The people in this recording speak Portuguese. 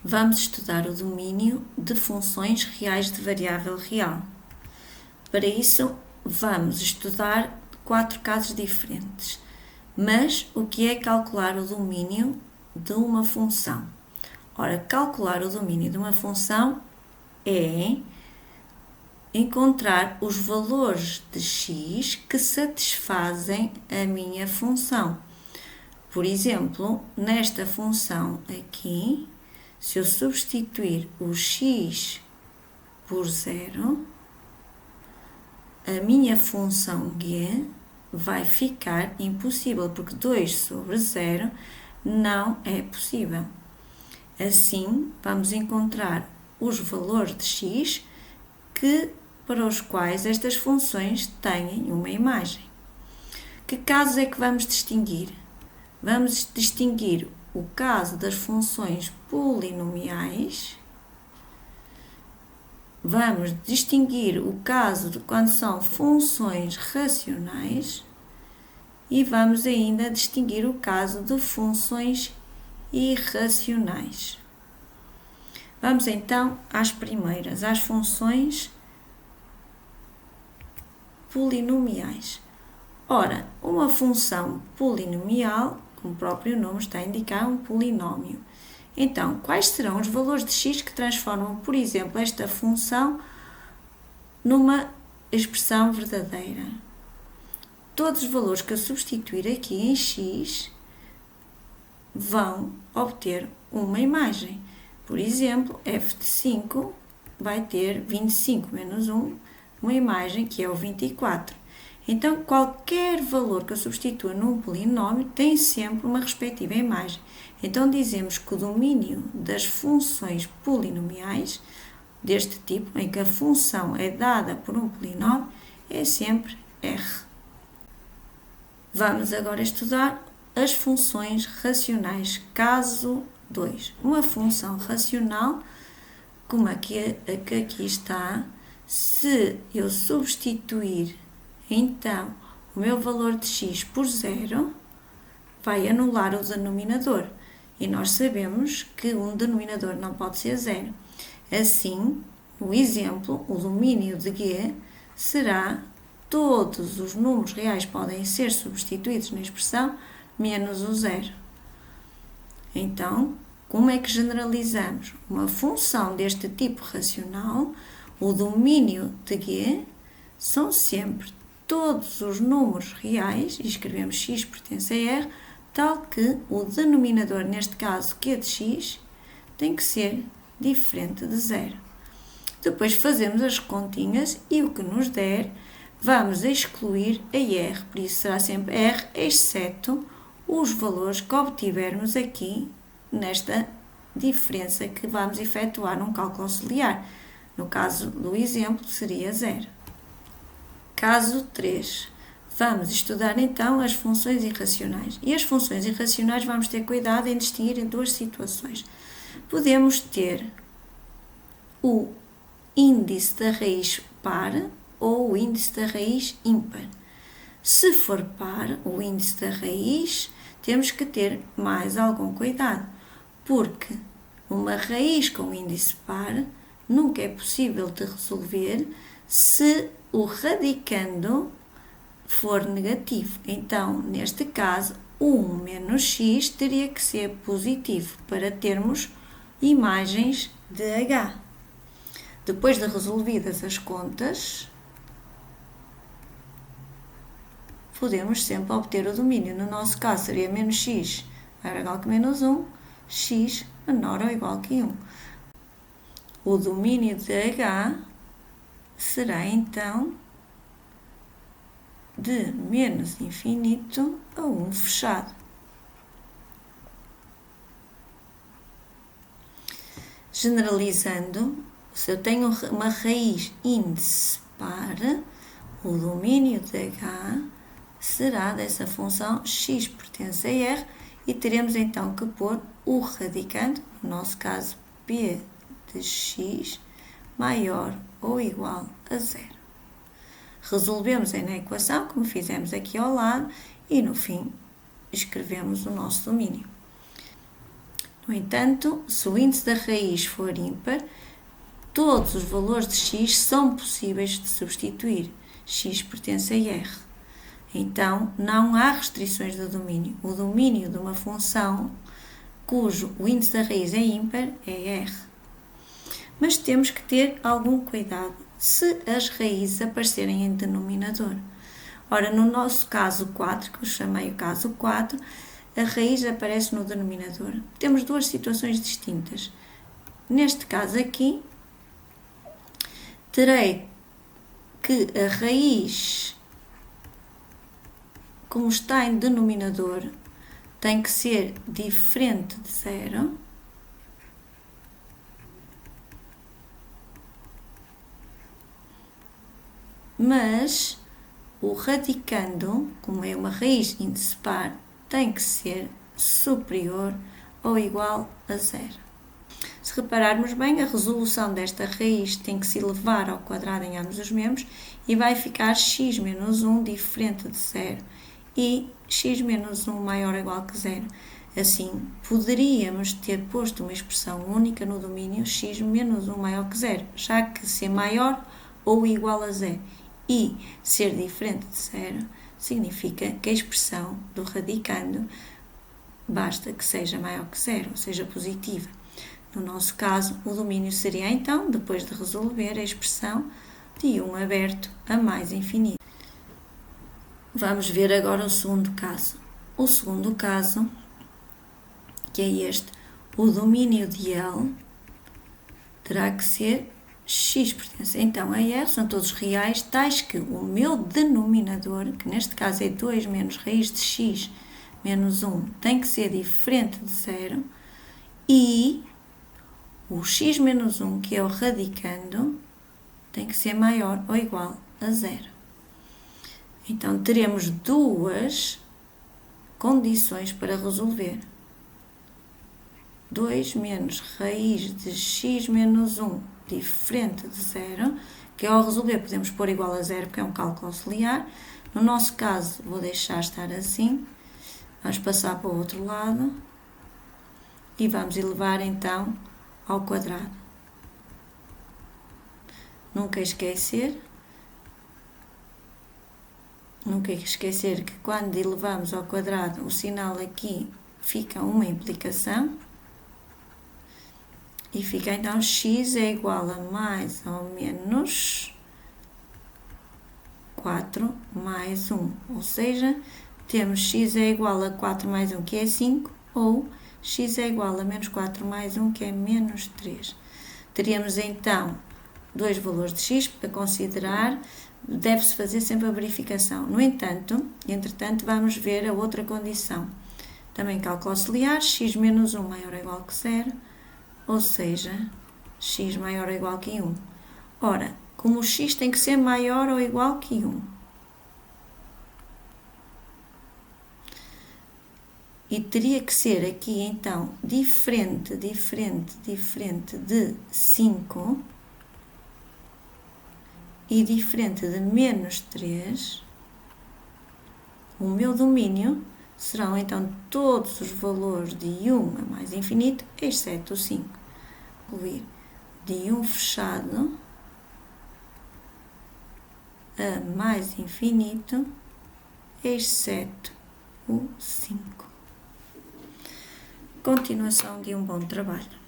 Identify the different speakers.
Speaker 1: Vamos estudar o domínio de funções reais de variável real. Para isso, vamos estudar 4 casos diferentes. Mas o que é calcular o domínio de uma função? Ora, calcular o domínio de uma função é encontrar os valores de x que satisfazem a minha função. Por exemplo, nesta função aqui, se eu substituir o x por 0, a minha função g vai ficar impossível, porque 2 sobre 0 não é possível. Assim, vamos encontrar os valores de x para os quais estas funções têm uma imagem. Que casos é que vamos distinguir? Vamos distinguir o caso das funções polinomiais, vamos distinguir o caso de quando são funções racionais e vamos ainda distinguir o caso de funções irracionais. Vamos então às primeiras, às funções polinomiais. Ora, uma função polinomial, como o próprio nome está a indicar, um polinómio. Então, quais serão os valores de x que transformam, por exemplo, esta função numa expressão verdadeira? Todos os valores que eu substituir aqui em x vão obter uma imagem. Por exemplo, f de 5 vai ter 25 menos 1, uma imagem que é o 24. Então, qualquer valor que eu substitua num polinómio tem sempre uma respectiva imagem. Então, dizemos que o domínio das funções polinomiais, deste tipo, em que a função é dada por um polinómio, é sempre R. Vamos agora estudar as funções racionais. Caso 2. Uma função racional, como a que aqui está, se eu substituir então o meu valor de x por 0, vai anular o denominador. E nós sabemos que um denominador não pode ser 0. Assim, no exemplo, o domínio de g será todos os números reais podem ser substituídos na expressão menos o 0. Então, como é que generalizamos? Uma função deste tipo racional, o domínio de g são sempre todos os números reais, e escrevemos x pertence a R, tal que o denominador, neste caso q de x, tem que ser diferente de 0. Depois fazemos as continhas e o que nos der, vamos excluir a R, por isso será sempre R, exceto os valores que obtivermos aqui nesta diferença que vamos efetuar num cálculo auxiliar. No caso do exemplo, seria 0. Caso 3. Vamos estudar então as funções irracionais. E as funções irracionais vamos ter cuidado em distinguir em duas situações. Podemos ter o índice da raiz par ou o índice da raiz ímpar. Se for par, o índice da raiz, temos que ter mais algum cuidado, porque uma raiz com índice par nunca é possível de resolver se o radicando for negativo. Então, neste caso, 1 menos x teria que ser positivo para termos imagens de h. Depois de resolvidas as contas, podemos sempre obter o domínio. No nosso caso, seria menos x maior ou igual que menos 1, x menor ou igual que 1. O domínio de h será, então, de menos infinito a 1 fechado. Generalizando, se eu tenho uma raiz índice par, o domínio de h será dessa função x pertence a R e teremos então que pôr o radicando, no nosso caso p de x, maior ou igual a 0. Resolvemos na equação, como fizemos aqui ao lado, e no fim escrevemos o nosso domínio. No entanto, se o índice da raiz for ímpar, todos os valores de x são possíveis de substituir. X pertence a R. Então, não há restrições do domínio. O domínio de uma função cujo o índice da raiz é ímpar é R. Mas temos que ter algum cuidado se as raízes aparecerem em denominador. Ora, no nosso caso 4, que eu chamei o caso 4, a raiz aparece no denominador. Temos duas situações distintas. Neste caso aqui, terei que a raiz, como está em denominador, tem que ser diferente de 0. Mas o radicando, como é uma raiz índice par, tem que ser superior ou igual a 0. Se repararmos bem, a resolução desta raiz tem que se elevar ao quadrado em ambos os membros e vai ficar x menos 1 diferente de 0 e x menos 1 maior ou igual que 0. Assim, poderíamos ter posto uma expressão única no domínio x menos 1 maior que 0, já que ser maior ou igual a 0 e ser diferente de 0 significa que a expressão do radicando basta que seja maior que 0, ou seja, positiva. No nosso caso, o domínio seria então, depois de resolver a expressão de 1 aberto a mais infinito. Vamos ver agora o segundo caso. O segundo caso, que é este, o domínio de L terá que ser x pertence então a R, são todos reais, tais que o meu denominador, que neste caso é 2 menos raiz de x menos 1, tem que ser diferente de 0 e o x menos 1, que é o radicando, tem que ser maior ou igual a 0. Então, teremos duas condições para resolver. 2 menos raiz de x menos 1 diferente de 0, que ao resolver podemos pôr igual a 0 porque é um cálculo auxiliar. No nosso caso, vou deixar estar assim. Vamos passar para o outro lado e vamos elevar então ao quadrado. Nunca esquecer que quando elevamos ao quadrado, o sinal aqui fica uma implicação. E fica então x é igual a mais ou menos 4 mais 1. Ou seja, temos x é igual a 4 mais 1, que é 5, ou x é igual a menos 4 mais 1, que é menos 3. Teríamos então dois valores de x para considerar, deve-se fazer sempre a verificação. No entanto, entretanto, vamos ver a outra condição. Também cálculo auxiliar, x menos 1 maior ou igual que 0, ou seja, x maior ou igual que 1. Ora, como o x tem que ser maior ou igual que 1, e teria que ser aqui, então, diferente de 5 e diferente de menos 3, o meu domínio serão, então, todos os valores de 1 a mais infinito, exceto o 5. Incluir de 1 fechado a mais infinito, exceto o 5. Continuação de um bom trabalho.